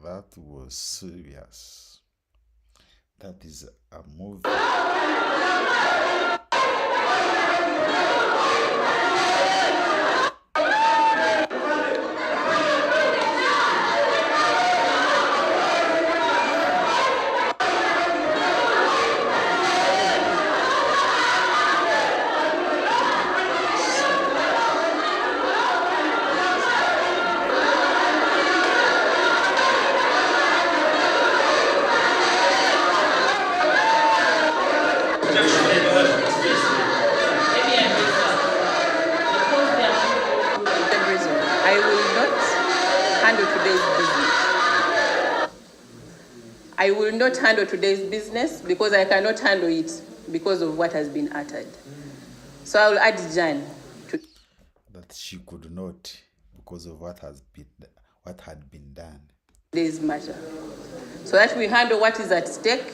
That was serious. That is a movie. I will not handle today's business because I cannot handle it because of what has been uttered. So I will adjourn to that she could not because of what had been done. Today's matter, so that we handle what is at stake,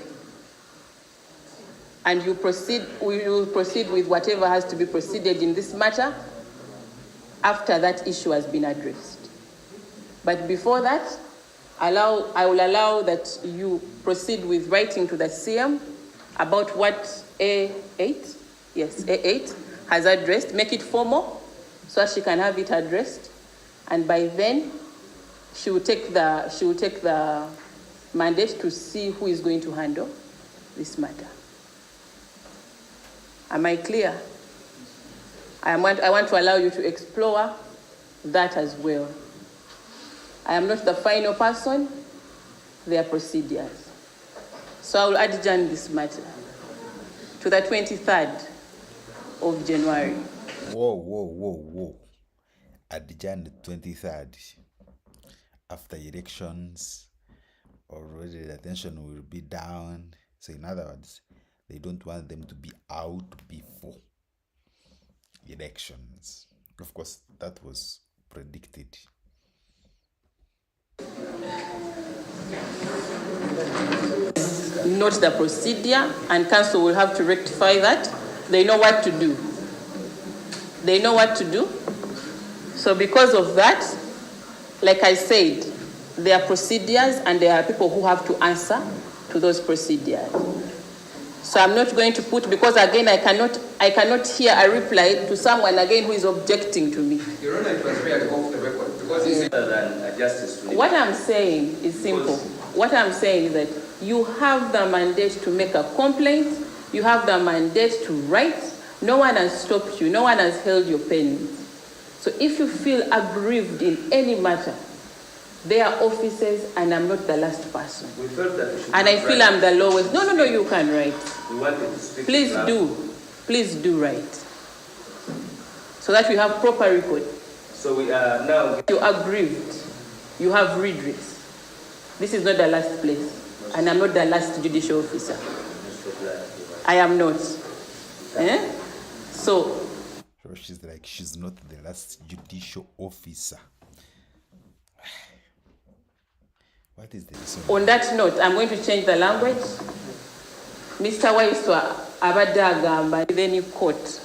and we will proceed with whatever has to be proceeded in this matter after that issue has been addressed. But before that, I will allow that you proceed with writing to the CM about what A8 has addressed. Make it formal so that she can have it addressed, and by then she will take the mandate to see who is going to handle this matter. Am I clear? I want to allow you to explore that as well. I am not the final person. There are procedures. So I will adjourn this matter to the 23rd of January. Whoa. Adjourn the 23rd. After elections, already the tension will be down. So in other words, they don't want them to be out before elections. Of course, that was predicted. Note the procedure, and council will have to rectify that. They know what to do. So because of that, like I said, there are procedures and there are people who have to answer to those procedures. So I'm not going to put, because again, I cannot hear a reply to someone again who is objecting to me. Your Honor, it was read off the record because it's better than a justice. What I'm saying is simple. What I'm saying is that you have the mandate to make a complaint. You have the mandate to write. No one has stopped you. No one has held your pen. So if you feel aggrieved in any matter, they are officers and I'm not the last person. We felt that we should and I feel write. I'm the lowest. No, you can write. We wanted to speak. Please do write. So that we have proper record. So we are now. You are aggrieved. You have redress. This is not the last place. And I'm not the last judicial officer. I am not. So she's like, she's not the last judicial officer. What is this? On that note, I'm going to change the language. Mr. Waiswa abadagamba in any court.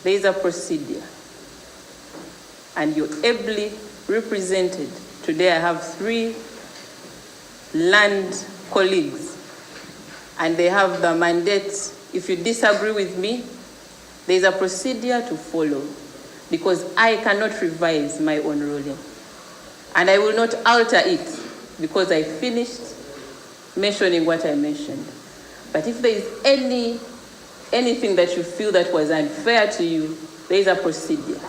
There is a procedure. And you're ably represented. Today I have 3 land colleagues. And they have the mandate. If you disagree with me, there is a procedure to follow. Because I cannot revise my own ruling. And I will not alter it because I finished mentioning what I mentioned. But if there is anything that you feel that was unfair to you, there is a procedure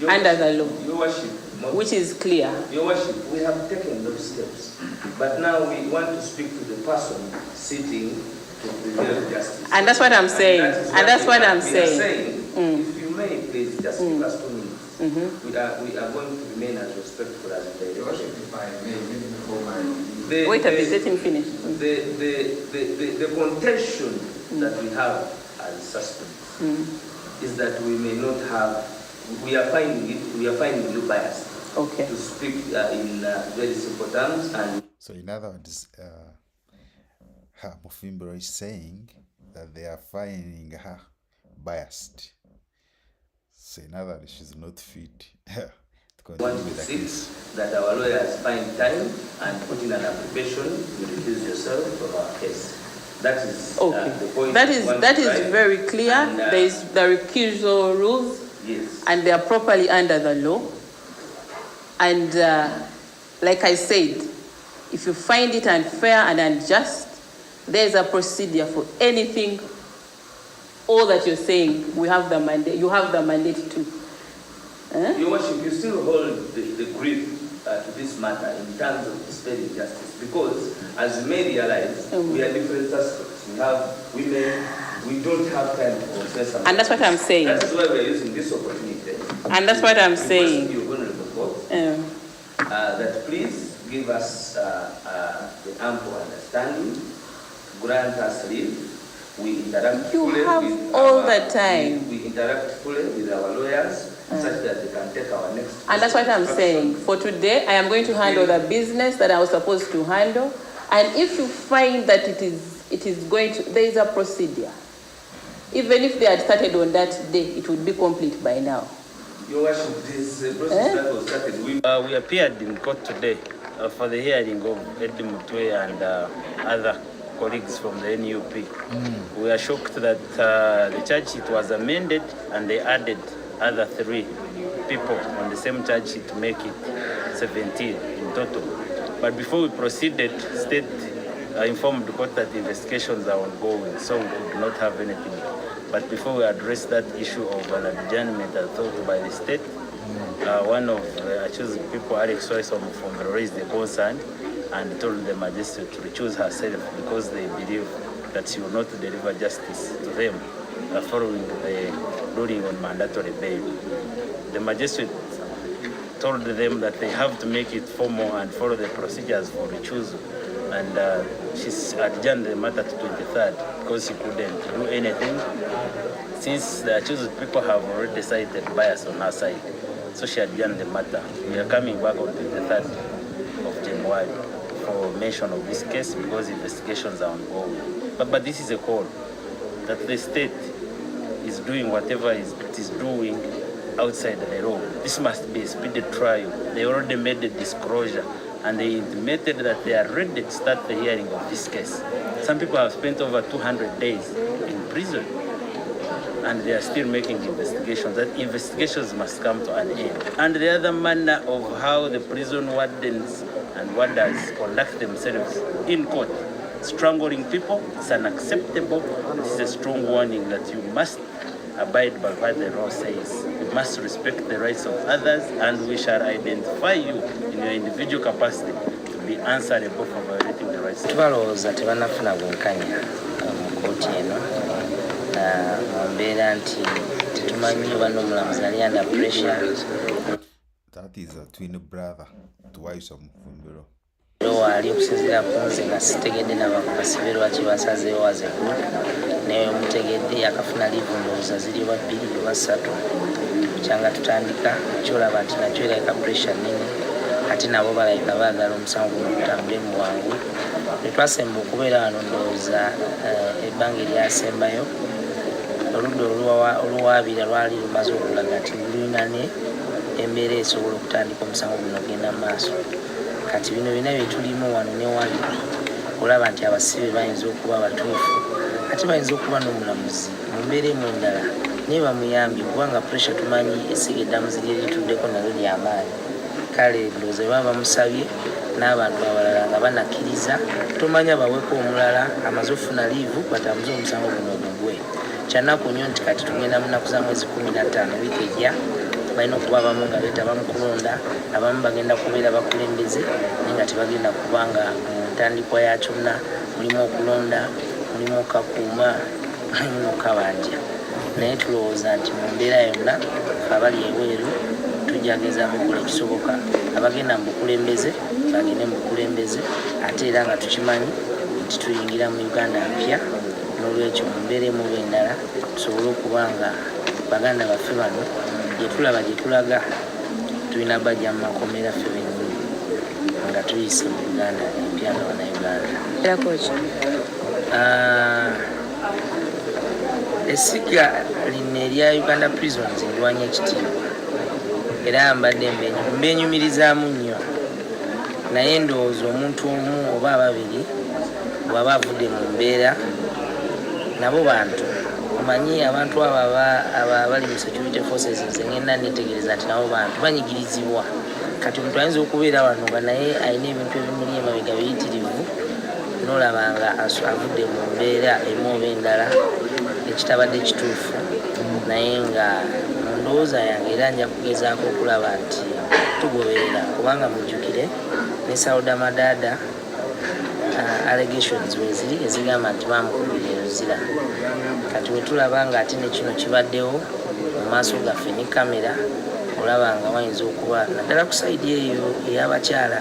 under the law, Your Worship, which is clear. Your Worship, we have taken those steps. But now we want to speak to the person sitting to preserve justice. And that's what I'm saying. And that's what I'm we are saying. If you may, please, just give us 2 minutes. We are going to remain as respectful as the Your Worship, if I may, maybe before my... Wait a bit, let him finish. The contention that we have as suspects is that we may not have, we are finding you biased. Okay. To speak in very simple terms. And so in other words, Mufimbro is saying that they are finding her biased. So in other words, she's not fit to continue with the case. That our lawyers find time and put in an application to recuse yourself from our case. That is okay. The point. That is very clear. And, there is the recusal rules. Yes. And they are properly under the law. And like I said, if you find it unfair and unjust, there is a procedure for anything. All that you're saying, we have the mandate. You have the mandate to. Your Worship, you still hold the grip to this matter in terms of dispelling justice, because as you may realize, we are different suspects. We have women. We don't have time to confess. And that's what I'm saying. That is why we are using this opportunity. And that's what I'm saying. You're going to report that please give us the ample understanding, grant us leave. We interact fully with all the time. We interact fully with our lawyers such that they can take our next. And that's what I'm saying. For today, I am going to handle the business that I was supposed to handle. And if you find that it is going to, there is a procedure. Even if they had started on that day, it would be complete by now. Your Worship, this process that was started. We appeared in court today for the hearing of Eddie Mutwe and other colleagues from the NUP. We are shocked that the charge sheet was amended and they added other 3 people on the same charge sheet to make it 17 in total. But before we proceeded, State informed the court that investigations are ongoing, so we could not have anything. But before we address that issue of an adjournment thought by the State, one of the accused people, Alex Soisom, raised a concern and told the magistrate to recuse herself because they believe that she will not deliver justice to them following the ruling on mandatory bail. The magistrate told them that they have to make it formal and follow the procedures for recusal. And she's adjourned the matter to 23rd because she couldn't do anything since the accused people have already cited bias on her side. So she adjourned the matter. We are coming back on 23rd of January for mention of this case because investigations are ongoing. But this is a call that the State is doing whatever it is doing outside the law. This must be a speedy trial. They already made a disclosure and they intimated that they are ready to start the hearing of this case. Some people have spent over 200 days in prison, and they are still making investigations. That investigations must come to an end. And the other manner of how the prison wardens and warders conduct themselves in court, strangling people, is unacceptable. This is a strong warning that you must abide by what the law says. You must respect the rights of others, and we shall identify you in your individual capacity to be answerable for violating the rights. Tubalowooza tebanafuna bwenkanya mu kooti eno mu mbeera nti tetumanyi oba n'omulamuzi ali under pressure. That is a twin brother twice of Mufumbiro. Waali okusinziira ku nze nga sitegedde nabakasibe lwaki basazeewo wazekulu naye mutegedde yakafuna liivu ndowooza ziri oba 2 oba 3 kyanga tutandika kyolaba nti nakyo erabika pressure nini ate nabo balabika baagala omusango guno gutambule mu bwangu. Tetwasemba okubeera wano ndowooza ebbanga eryasembayo oludda oluwaabira lwali lumaze okulaga nti lulina ne embeera esobola okutandika omusango guno ogenda mu maaso. Kati bino bina byetulimu wano ne wali olaba nti abasibe bayinza okuba batuufu ate bayinza okuba n'omulamuzi mu mbeera emu endala naye bamuyambye kubanga pressure tumanyi esiga eddamuzi lye lituddeko nalyo ly'amaanyi. Kale ndowooza baba bamusabye n'abantu abalala nga banakkiriza tomanya baweko omulala amaze okufuna liivu batambuze omusango guno ogugwe. Kyannaku nnyo nti kati tugenda mu nnaku za mwezi 15 wiiki ejja balina okuba abamu nga beetaba mu kulonda, abamu bagenda kubeera bakulembeze naye nga tebagenda kubanga mu ntandikwa ya kyonna mulimu okulonda, mulimu okakuuma, mulimu okabanja. Naye tulowooza nti mu mbeera yonna abali ebweru tujja gezaako okukola ekisoboka abagenda mu bukulembeze bagende mu bukulembeze ate era nga tukimanyi nti tuyingira mu Uganda mpya n'olwekyo mu mbeera emu oba endala tusobole okuba nga baganda baffe bano gye tulaba gye tulaga tulina bajja mu makomera ffe bennyini nga tuyise mu Uganda empya nga Bannayuganda. Essiga lino erya Uganda Prisons ndwanya ekitiibwa era mbadde mbenyumirizaamu nnyo naye ndowooza omuntu omu oba ababiri bw'aba avudde mu mbeera nabo bantu omanyi abantu abo abali mu security forces nze ngenda netegereza nti nabo bantu banyigirizibwa. Kati omuntu ayinza okubeera wano nga naye alina ebintu ebimuli emabega biyitirivu n'olaba nga avudde mu mbeera emu oba endala ekitabadde kituufu naye nga mu ndowooza yange era nja kugezaako okulaba nti tugoberera kubanga mujjukire ne Sauda Madada allegations weziri ezigamba nti bamukubira eruzira. Kati bwe tulaba nga ate ne kino kibaddewo mu maaso gaffe ne kamera olaba nga wayinza okuba naddala ku sayidi eyo ey'abakyala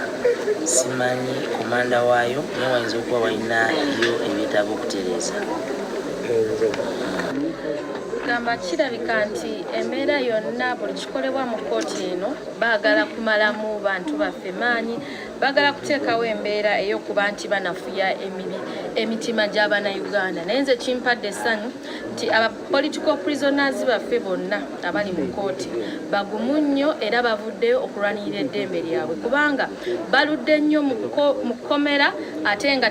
simanyi komanda waayo naye wayinza okuba walinayo ebyetaaga okutereeza. Gamba kirabika nti embeera yonna buli kikolebwa mu kooti eno baagala kumalamu bantu baffe maanyi, baagala kuteekawo embeera ey'okuba nti banafuya emitima gy'Abannayuganda. Naye nze kimpadde essanyu nti aba political prisoners baffe bonna abali mu kooti bagumu nnyo era bavuddeyo okulwanirira eddembe lyabwe kubanga baludde nnyo mu kkomera ate nga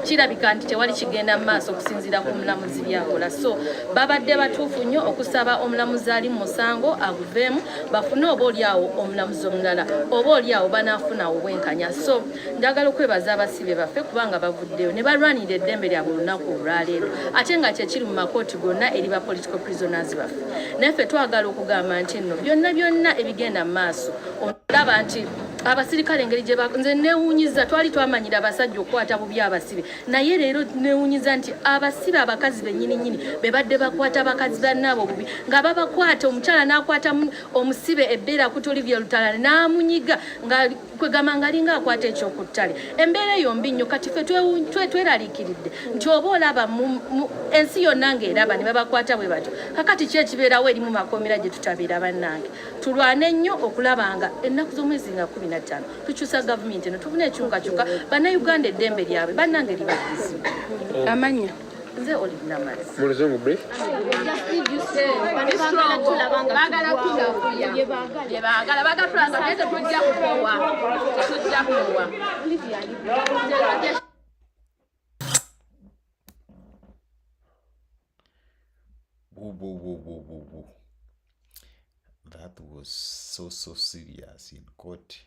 kirabika nti tewali kigenda mu maaso okusinziira ku mulamuzi byakola. So babadde batuufu nnyo okusaba omulamuzi ali mu musango aguveemu bafune oba oliawo omulamuzi omulala oba oliawo banaafuna obwenkanya. So njagala okwebaza abasibe baffe kubanga bavuddeyo ne balwanirira eddembe lyabwe olunaku olwaleero ate nga kyekiri mu makooti gonna eri ba political prisoners baffe. Naye ffe twagala okugamba nti nno byonna ebigenda mu maaso olaba nti abasirikale engeri gye nze neewuunyiza twali twamanyira abasajja okukwata bubi abasibe naye leero neewuunyiza nti abasibe abakazi bennyininyini be badde bakwata abakazi bannaabo bubi nga babakwata omukyala n'akwata omusibe ebbeera ku Olivia Lutalane n'amunyiga nga kwegamba nga alinga akwata ekyokuttale. Embeera eyo mbi nnyo kati ffe tweraliikiridde nti oba olaba ensi yonna ng'eraba ne babakwata bwe batyo kakati ki ekibeerawo eri mu makomera gye tutabeera bannange. Tulwane nnyo okulaba nga ennaku z'omwezi nga 15 tukyusa gavumenti eno tufuna ekyukakyuka Bannayuganda eddembe lyabwe bannange libaddizibwa. Amanya nze olivina mazi muluzungu brief bagala tulanga naye tetujja kukowa Whoa. That was so serious in court.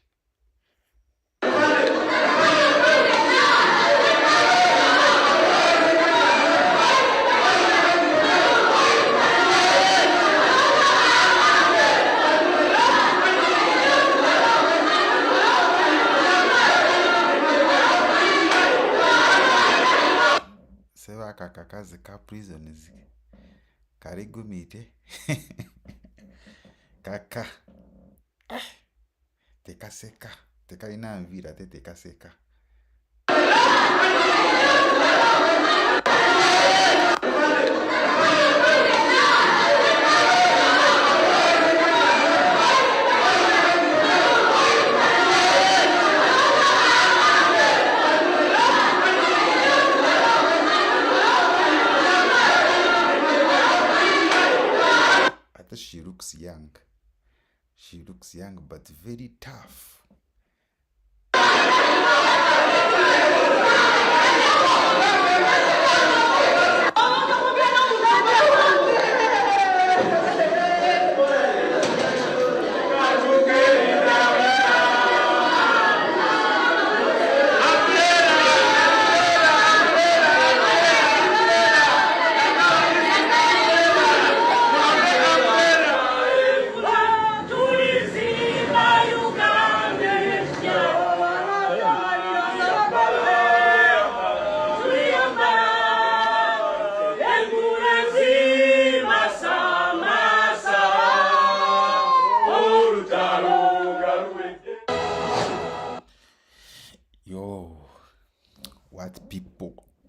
Seva kakakazi ka prisons karigumite kaka tekaseka tekalina nvira te tekaseka. She looks young. She looks young but very tough.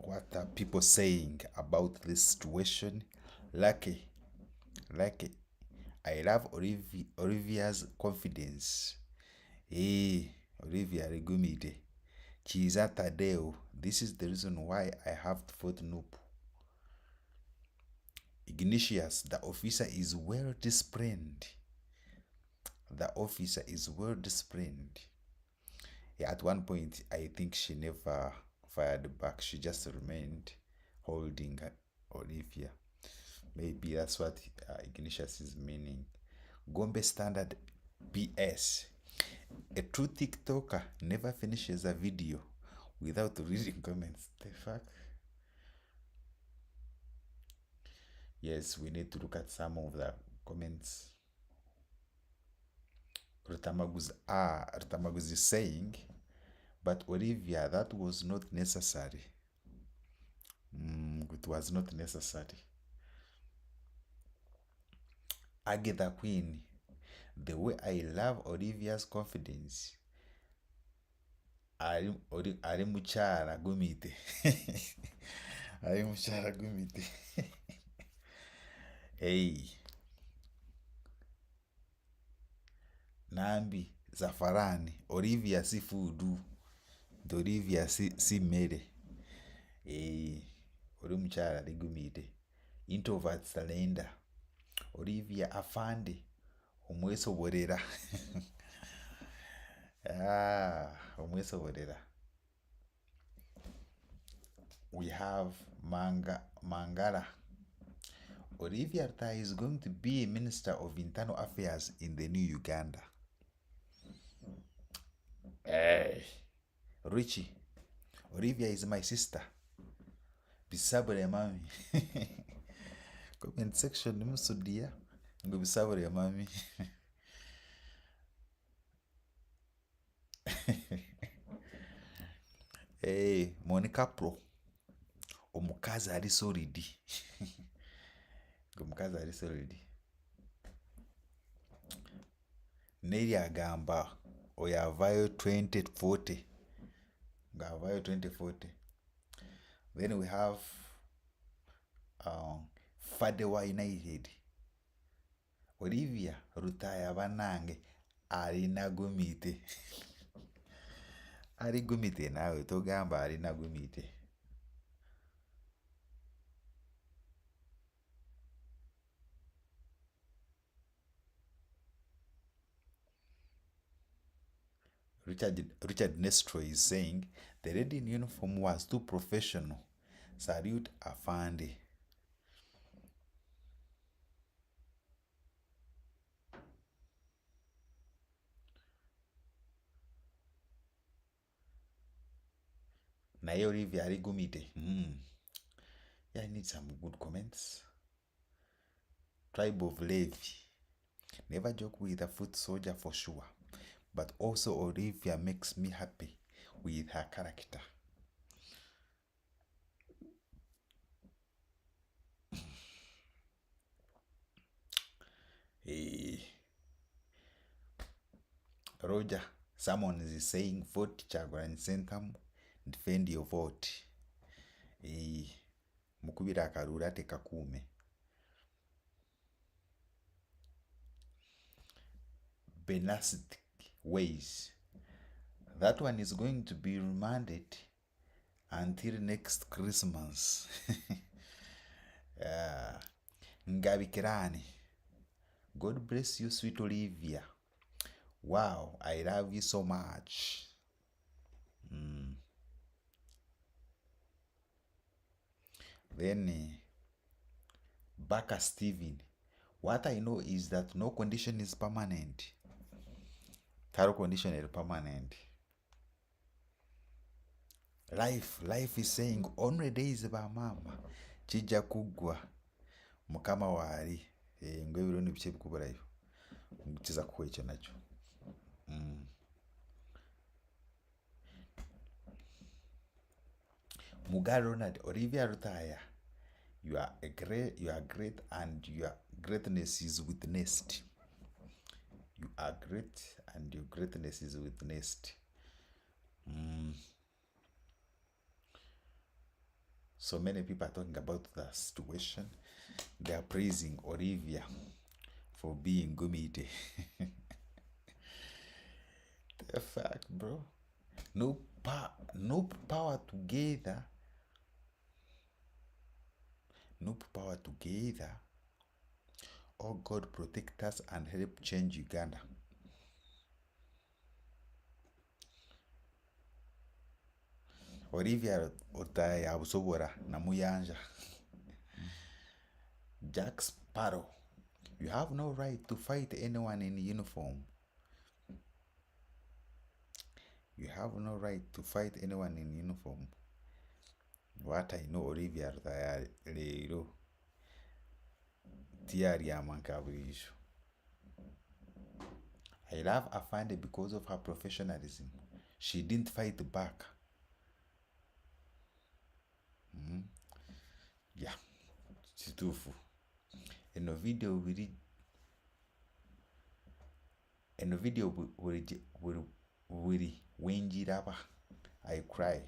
What are people saying about this situation? Lucky, I love Olivia's confidence. Hey, Olivia Regumide, Chiza Tadeo. This is the reason why I have to vote Nope. Ignatius, the officer is well disciplined. Yeah, at one point, I think she never fired back. She just remained holding Olivia. Maybe that's what Ignatius is meaning. Gombe Standard PS. A true TikToker never finishes a video without reading comments. The fuck? Yes, we need to look at some of the comments. Rutamaguz is saying, but Olivia, that was not necessary. It was not necessary. Agatha Queen, the way I love Olivia's confidence. Ari muchara gumite. Ari muchara gumite. Hey. Nambi Zafarani, Olivia si fudu. Olivia si mere. Ori muchara ligumite. Introvert salenda. Olivia afande. Omweso borera. Omweso borera. We have Mangala. Olivia Arta is going to be a Minister of Internal Affairs in the new Uganda. Richie, Olivia is my sister. Bisabure mami. Comment section nimusudia. Ngo bisabure mami. Hey, Monica Pro. Omukazi ali solidi. Omukazi ali solidi. Neri agamba oyavayo 2040. Ngavayo 2040. Then we have Fadewa United. Olivia Rutaya Banange alina gumite. Ali gumite nawe togamba alina gumite. Richard Nestro is saying the lady in uniform was too professional. Salute Afande. Naye Olivia Aligumite. Yeah, I need some good comments. Tribe of Levi. Never joke with a foot soldier for sure. But also Olivia makes me happy with her character. Hey. Roger, someone is saying vote Chagulanyi Sentamu, defend your vote. Hey. Mukubira akarura tekakume. Benastic ways. That one is going to be remanded until next Christmas. Ngabikirani. God bless you, sweet Olivia. Wow, I love you so much. Then Baka Steven. What I know is that no condition is permanent. Thorough condition is permanent. Life is saying only days ba mama chija kugwa mukama wali ngwe biro ni bice bikuburayo ngiza kukwecho nacho. Muga Ronald, Olivia Rutaya, you are great and your greatness is witnessed. You are great and your greatness is witnessed. So many people are talking about the situation. They are praising Olivia for being Gumite. The fact, bro. No power together. No power together. Oh God, protect us and help change Uganda. Olivia Otaya Busobora Namuyanja. Jack Sparrow. You have no right to fight anyone in uniform. You have no right to fight anyone in uniform. What I know, Olivia Otaya Leiro. Tiaria Mankaburisho. I love Afande because of her professionalism. She didn't fight back. Yeah, chitufu. In the video we Wenjiraba. I cry.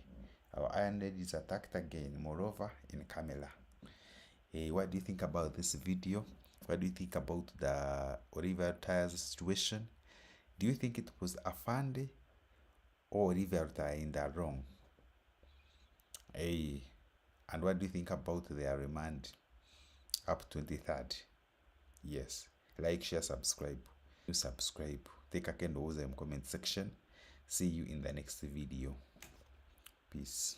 Our Iron Lady is attacked again, moreover in Camela. Hey, what do you think about this video? What do you think about the Olivia Tires situation? Do you think it was Afande or Olivia in the wrong? Hey, and what do you think about their remand up 23rd? Yes, like, share, subscribe. You subscribe. Take a candle in the comment section. See you in the next video. Peace.